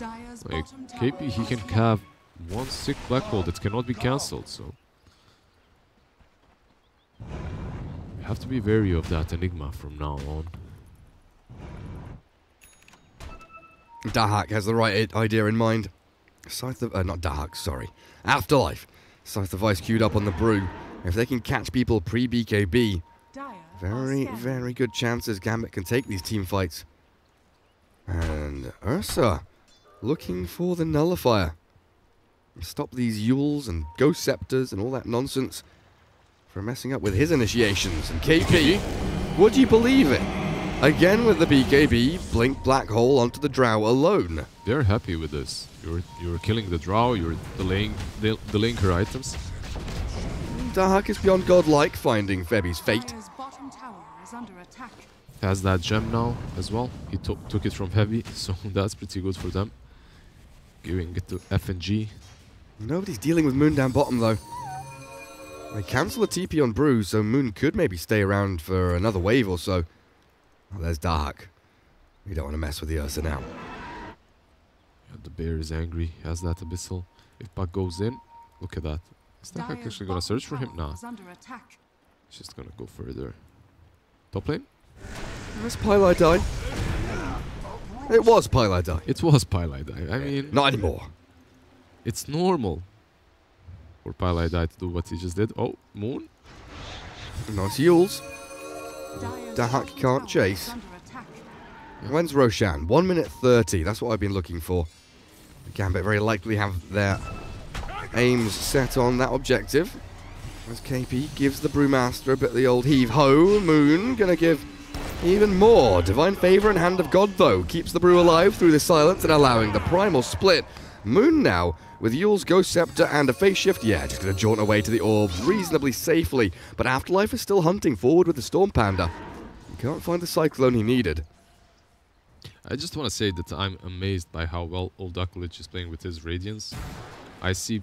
like KP, he can have one sick black hole that cannot be cancelled. So you have to be wary of that Enigma from now on. Dahak has the right idea in mind. Scythe of, not Dahak, sorry. Afterlife. Scythe of Ice queued up on the brew. If they can catch people pre-BKB, very good chances Gambit can take these team fights. And Ursa looking for the nullifier. Stop these Yules and Ghost Scepters and all that nonsense from messing up with his initiations. And KP, would you believe it? Again with the BKB, blink black hole onto the Drow alone. They're happy with this. You're killing the Drow, you're delaying her items. Dahak is beyond godlike, finding Febi's fate. Has that gem now as well. He took it from Heavy, so that's pretty good for them. Giving it to FNG. Nobody's dealing with Moon down bottom though. They cancel the TP on Brew, so Moon could maybe stay around for another wave or so. Oh, there's Dahak. We don't want to mess with the Ursa now. Yeah, the bear is angry. He has that Abyssal. If Puck goes in, look at that. Is Dahak actually gonna search for him? Nah. He's just gonna go further. Top lane? Where's Pylai die? It was Pylai die. It was Pylai Die. I mean, Not anymore. it's normal for Pylai Die to do what he just did. Oh, Moon? Nice Yules. Dahak can't chase. When's Roshan? 1 minute 30. That's what I've been looking for. Gambit very likely have their aims set on that objective. As KP gives the Brewmaster a bit of the old heave-ho. Moon gonna give even more. Divine Favor and Hand of God, though, keeps the Brew alive through the silence and allowing the primal split. Moon now, with Yule's Ghost Scepter and a Face Shift, yeah, just gonna jaunt away to the orb reasonably safely. But Afterlife is still hunting forward with the Storm Panda. He can't find the Cyclone he needed. I just want to say that I'm amazed by how well Old Duckledge is playing with his Radiance. I see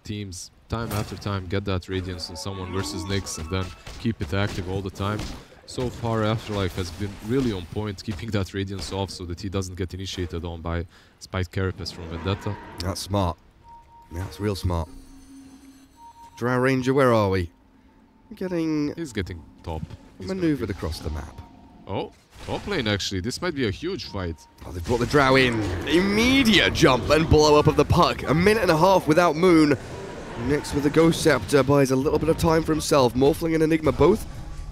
teams time after time get that Radiance on someone versus Nyx and then keep it active all the time. So far, Afterlife has been really on point, keeping that Radiance off so that he doesn't get initiated on by Spiked Carapace from Vendetta. That's smart. That's real smart. Drow Ranger, where are we? He's getting top. He's Maneuvered across the map. Oh, top lane actually. This might be a huge fight. Oh, they've brought the Drow in. Immediate jump and blow up of the Puck. A minute and a half without Moon. Nyx with the Ghost Scepter buys a little bit of time for himself. Morphling and Enigma both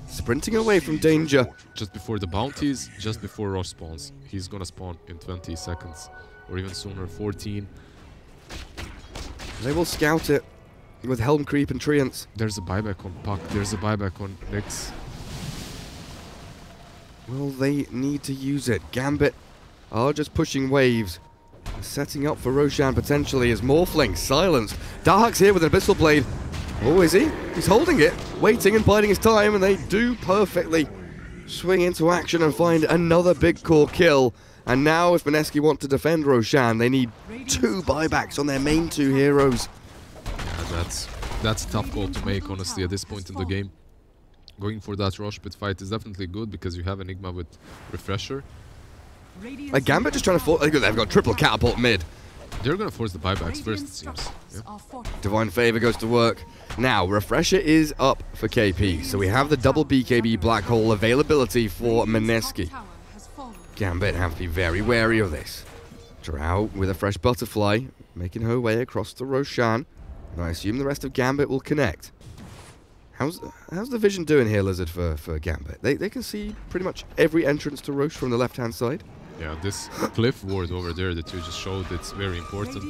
sprinting away from danger. Just before the bounties, just before Rosh spawns. He's gonna spawn in 20 seconds. Or even sooner, 14. They will scout it with Helm Creep and Treants. There's a buyback on Puck. There's a buyback on Nyx. Well, they need to use it. Gambit are just pushing waves. Setting up for Roshan potentially as Morphling silenced. Dahak's here with an Abyssal Blade. Oh, is he? He's holding it, waiting and biding his time, and they do perfectly swing into action and find another big core kill. And now, if Mineski want to defend Roshan, they need 2 buybacks on their main 2 heroes. Yeah, that's a tough call to make, honestly, at this point in the game. Going for that Rosh Pit fight is definitely good because you have Enigma with Refresher. Like Gambit just trying to force. They've got triple catapult mid. They're gonna force the buybacks first, it seems. Yeah. Divine Favor goes to work. Now, Refresher is up for KP, so we have the double BKB Black Hole availability for Mineski. Gambit have to be very wary of this. Drow with a fresh butterfly, making her way across the Roshan. And I assume the rest of Gambit will connect. How's the vision doing here, Lizard, for Gambit? They can see pretty much every entrance to Roche from the left-hand side. Yeah, this cliff ward over there that you just showed, it's very important.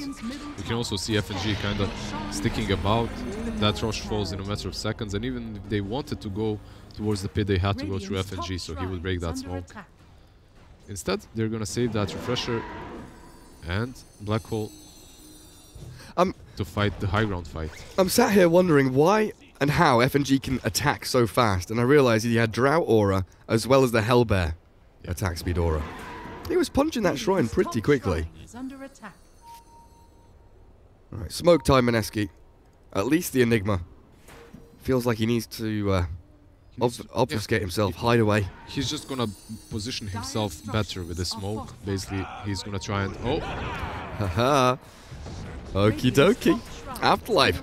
You can also see FNG kind of sticking about. That rush falls in a matter of seconds, and even if they wanted to go towards the pit, they had to go through FNG, so he would break that smoke. Instead, they're gonna save that refresher and Black Hole to fight the high ground fight. I'm sat here wondering why and how FNG can attack so fast, and I realised he had Drought Aura as well as the Hellbear attack speed aura. He was punching that shrine pretty quickly. Alright, smoke time, Mineski. At least the Enigma. Feels like he needs to obfuscate himself, hide away. He's just gonna position himself better with the smoke. Basically, he's gonna try and... Oh! Haha. Okie dokie. Afterlife.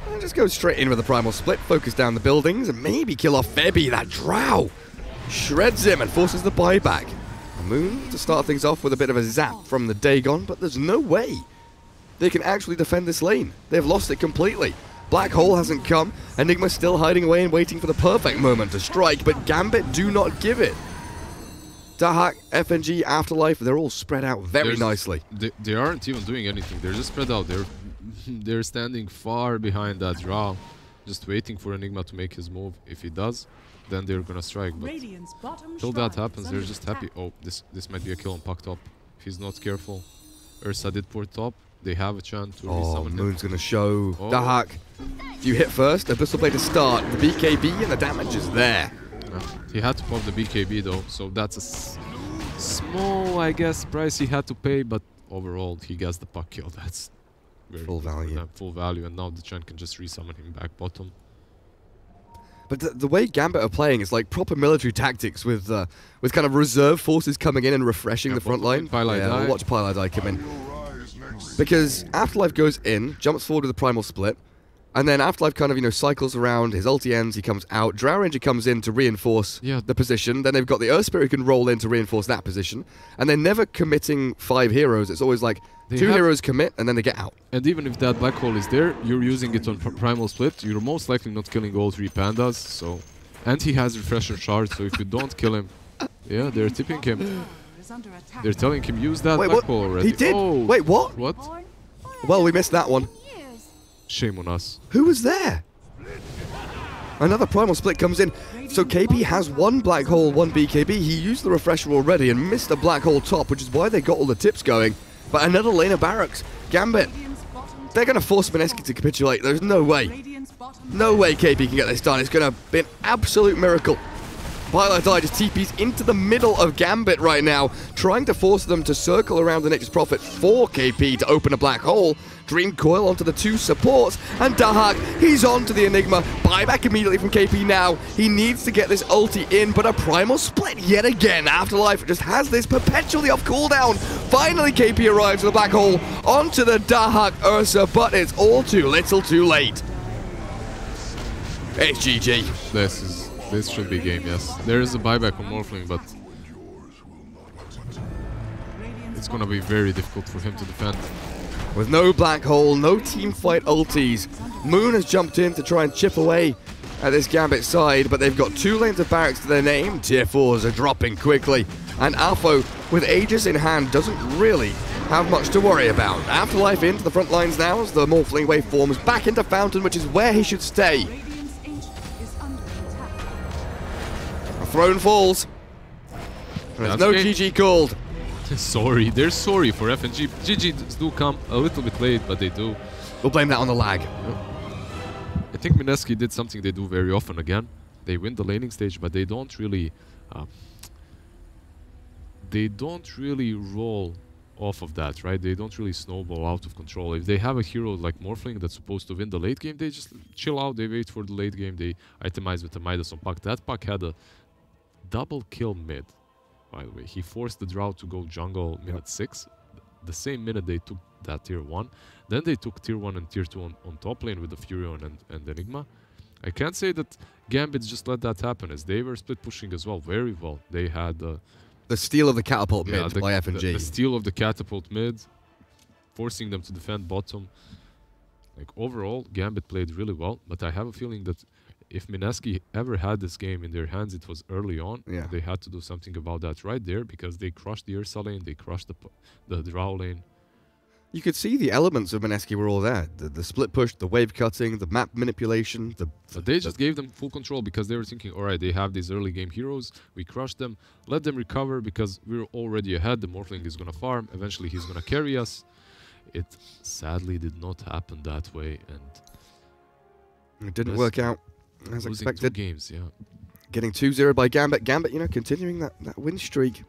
I'll just go straight in with the primal split, focus down the buildings, and maybe kill off Febby. That Drow shreds him and forces the buyback. Moon to start things off with a bit of a zap from the Dagon, but there's no way they can actually defend this lane. They've lost it completely. Black Hole hasn't come. Enigma's still hiding away and waiting for the perfect moment to strike, but Gambit do not give it. Dahak, FNG, Afterlife, they're all spread out very nicely. They aren't even doing anything. They're just spread out. They're standing far behind that Drow, just waiting for Enigma to make his move. If he does, then they're gonna strike. But till that happens, they're just happy. Oh, this might be a kill on Puck top. If he's not careful. Ursa did port top. They have a chance to resummon him. Moon's gonna show. Oh. Dahak, do you hit first? Abyssal Blade to start. The BKB and the damage is there. He had to pop the BKB though, so that's a small, I guess, price he had to pay. But overall, he gets the Puck kill. That's very full value. Full value, and now the Chen can just resummon him back bottom. But the way Gambit are playing is like proper military tactics with kind of reserve forces coming in and refreshing the front line. We'll watch Pylai come in. Because Afterlife goes in, jumps forward with a primal split, and then Afterlife kind of, cycles around, his ulti ends, he comes out, Drow Ranger comes in to reinforce the position, then they've got the Earth Spirit who can roll in to reinforce that position, and they're never committing 5 heroes, it's always like 2 heroes commit and then they get out. And even if that Black Hole is there, you're using it on primal split, you're most likely not killing all 3 pandas, so... And he has refresher charge, so if you don't kill him, yeah, they're tipping him. They're telling him use that Black Hole already. He did? Oh, wait, what? What? Well, we missed that one. Shame on us. Who was there? Another primal split comes in. So KP has 1 Black Hole, 1 BKB. He used the refresher already and missed a Black Hole top, which is why they got all the tips going. But another lane of barracks. Gambit. They're going to force Mineski to capitulate. There's no way. No way KP can get this done. It's going to be an absolute miracle. Pylai just TPs into the middle of Gambit right now, trying to force them to circle around the Nature's Prophet for KP to open a Black Hole. Dream Coil onto the 2 supports, and Dahak, he's on to the Enigma. Buyback immediately from KP now. He needs to get this ulti in, but a primal split yet again. Afterlife just has this perpetually off cooldown. Finally, KP arrives with a Black Hole onto the Dahak Ursa, but it's all too little too late. It's GG. This should be game, yes. There is a buyback on Morphling, but it's gonna be very difficult for him to defend. With no Black Hole, no team fight ultis, Moon has jumped in to try and chip away at this Gambit side, but they've got 2 lanes of barracks to their name. Tier 4s are dropping quickly, and Alpho, with Aegis in hand, doesn't really have much to worry about. Afterlife into the front lines now as the Morphling wave forms back into Fountain, which is where he should stay. Throne falls. There's no GG called. Sorry, they're sorry for FNG. GGs do come a little bit late, but they do. We'll blame that on the lag. I think Mineski did something they do very often again. They win the laning stage, but they don't really roll off of that, right? They don't really snowball out of control. If they have a hero like Morphling that's supposed to win the late game, they just chill out, they wait for the late game, they itemize with the Midas on Puck. That Puck had a double kill mid, by the way. He forced the Drow to go jungle minute 6. The same minute they took that tier 1. Then they took tier 1 and tier 2 on top lane with the Furion and Enigma. I can't say that Gambit just let that happen, as they were split pushing as well, very well. They had the steal of the catapult mid by FNG. The steal of the catapult mid, forcing them to defend bottom. Like overall, Gambit played really well, but I have a feeling that if Mineski ever had this game in their hands, it was early on. Yeah. They had to do something about that right there because they crushed the ESL lane, they crushed the draw lane. You could see the elements of Mineski were all there. The split push, the wave cutting, the map manipulation. But they just gave them full control because they were thinking, all right, they have these early game heroes. We crushed them. Let them recover because we're already ahead. The Morphling is going to farm. Eventually, he's going to carry us. It sadly did not happen that way. And it didn't work out as losing expected. 2 games, yeah. Getting 2-0 by Gambit. Gambit, you know, continuing that win streak.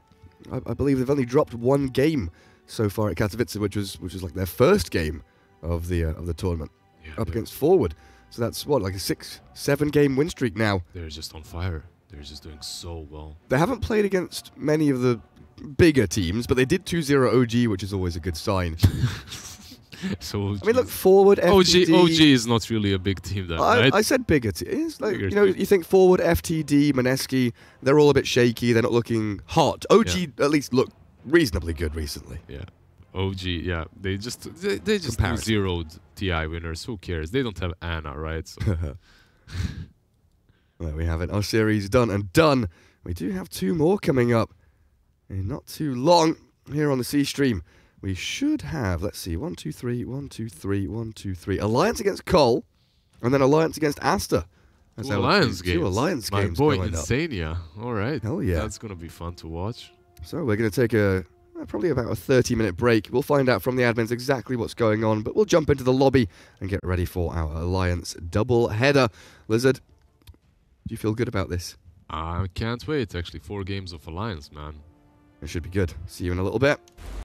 I believe they've only dropped 1 game so far at Katowice, which was like their first game of the tournament, Yeah, up against Forward. So that's what, like a 6-7 game win streak now. they're just on fire. They're just doing so well. They haven't played against many of the bigger teams, but they did 2-0 OG, which is always a good sign. So I mean, look, Forward, FTD. OG is not really a big team, then, right? I said bigger teams. Like, Bigger you know, team. you think Forward, FTD, Mineski, they're all a bit shaky. They're not looking hot. OG at least looked reasonably good recently. Yeah. OG, yeah. They just Comparative. zeroed TI winners. Who cares? They don't have Anna, right? So There we have it. Our series done and done. We do have 2 more coming up in not too long here on the C stream. We should have, let's see, 1, 2, 3, 1, 2, 3, 1, 2, 3. Alliance against Cole, and then Alliance against Asta. Two Alliance games. 2 Alliance My games. boy, going up. Insania. All right. Hell yeah. That's going to be fun to watch. So we're going to take probably about a 30-minute break. We'll find out from the admins exactly what's going on, but we'll jump into the lobby and get ready for our Alliance double header. Lizard, do you feel good about this? I can't wait. Actually, 4 games of Alliance, man. It should be good. See you in a little bit.